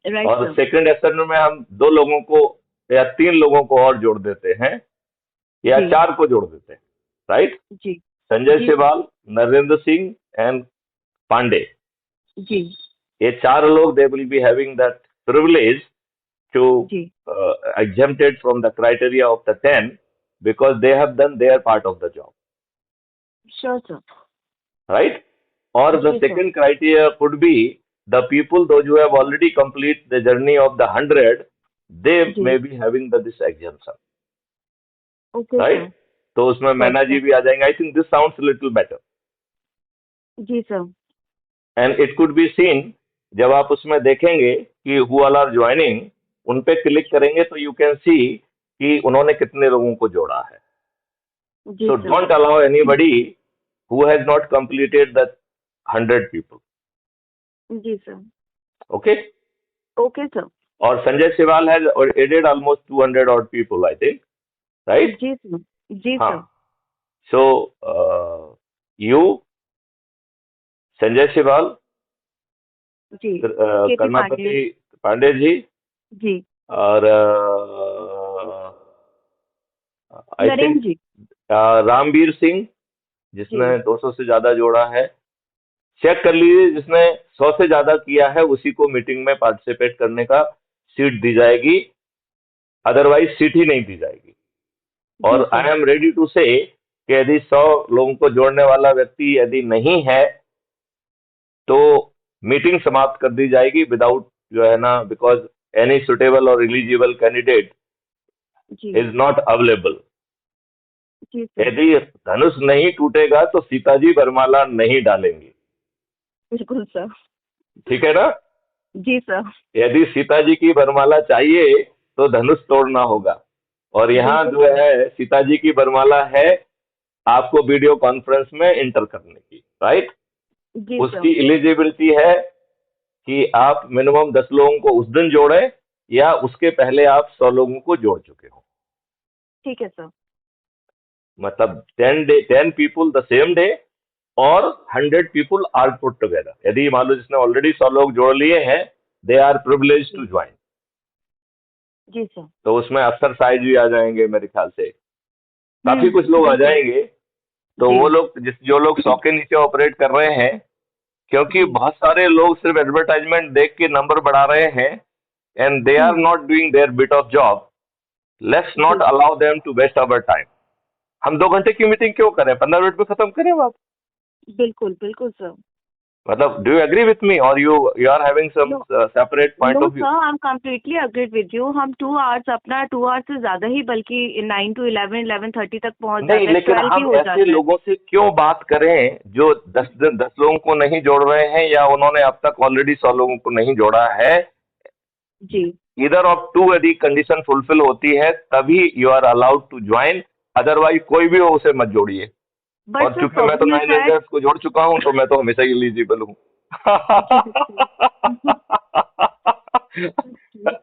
Right और sir. Second ascender में हम 2 लोगों को या 3 लोगों को और जोड़ देते हैं या जी 4 को जोड़ देते हैं, राइट? जी संजय जी सर। सिवाल, नरेंद्र सिंह एंड पांडे, जी ये 4 लोग they will be having that privilege to जी exempted from the criteria of the 10 because they have done their part of the job, sure sir. right? Or the जी sir. second criteria could be the people those who have already complete the journey of the 100, they जी। may be having this exemption, okay right? Sir. तो उसमें गॉट मैना जी sir. भी आ जाएंगे. I think this sounds little better जी sir. And it could be seen. जब आप उसमें देखेंगे कि हु ऑल आर ज्वाइनिंग, उन पे क्लिक करेंगे तो यू कैन सी कि उन्होंने कितने लोगों को जोड़ा है. जी So sir. don't allow anybody who has not completed the 100 people. जी sir. Okay? Okay sir. Or Sanjay Siwal has added almost 200 odd people, I think. Right? जी सर। जी sir. Huh. So, you, Sanjay Siwal, जी। K T Pandey. Karmapati Pandey ji, जी। और I Narendra think जी। रामवीर सिंह, जी जिसने 200 से ज्यादा जोड़ा है. चेक कर लीजिए, जिसने 100 से ज्यादा किया है उसी को मीटिंग में पार्टिसिपेट करने का सीट दी जाएगी, अदरवाइज सीट ही नहीं दी जाएगी. जी और sir. I am ready to say कि यदि 100 लोगों को जोड़ने वाला व्यक्ति यदि नहीं है तो मीटिंग समाप्त कर दी जाएगी विदाउट, जो है ना, बिकॉज एनी सुटेबल और एलिजिबल कैंडिडेट जी इज नॉट अवेलेबल. जी सर। यदि धनुष नहीं टूटेगा तो सीताजी बरमाला नहीं डालेंगी. बिल्कुल सर। ठीक है ना? जी सर। यदि सीता जी की वरमाला चाहिए तो धनुष तोड़ना होगा. और यहाँ बिल्कुल जो सर। है सीता जी की वरमाला है आपको वीडियो कॉन्फ्रेंस में इंटर करने की, राइट? जी सर। उसकी एलिजिबिलिटी है कि आप मिनिमम 10 लोगों को उस दिन जोड़ें या उसके पहले आप 100 लोगों को जोड़ चुके हो. ठीक है सर। मतलब 10 पीपुल द सेम डे और 100 पीपुल आर पुट टुगेदर. यदि मान लो जिसने ऑलरेडी 100 लोग जोड़ लिए हैं, दे आर प्रिविलेज टू जी ज्वाइन. जी सर। तो उसमें अफसर साहब भी आ जाएंगे मेरे ख्याल से, काफी कुछ लोग आ बिल्कुल। जाएंगे. तो जी वो लोग जो लोग 100 के नीचे ऑपरेट कर रहे हैं, क्योंकि जी बहुत सारे लोग सिर्फ एडवर्टाइजमेंट देख के नंबर बढ़ा रहे हैं and they are not doing their bit of job. Let's not जी allow them to waste our time. हम 2 घंटे की मीटिंग क्यों करें, 15 मिनट में खत्म करें बात. बिल्कुल बिल्कुल सर। मतलब do you agree with me और you are having some no separate point no of view? Sir, I am completely agreed with you. हम 2 आवर्स, अपना 2 आवर्स से ज्यादा ही, बल्कि 9 to 11, 11:30 तक पहुंच नहीं, जाता है, लेकिन 12 ही हम हो ऐसे जाता है। लोगों से क्यों बात करें जो 10 लोगों को नहीं जोड़ रहे हैं या उन्होंने अब तक ऑलरेडी 100 लोगों को नहीं जोड़ा है. जी। ईदर ऑफ टू यदि कंडीशन फुलफिल होती है तभी you are allowed to join, otherwise कोई भी हो उसे मत जोड़िए. बट और सर, चूंकि मैं तो प्रॉब्लम इज 9 दैट। एल्डर्स को जोड़ चुका हूं तो मैं तो हमेशा एलिजिबल हूँ. जी बिल्कुल।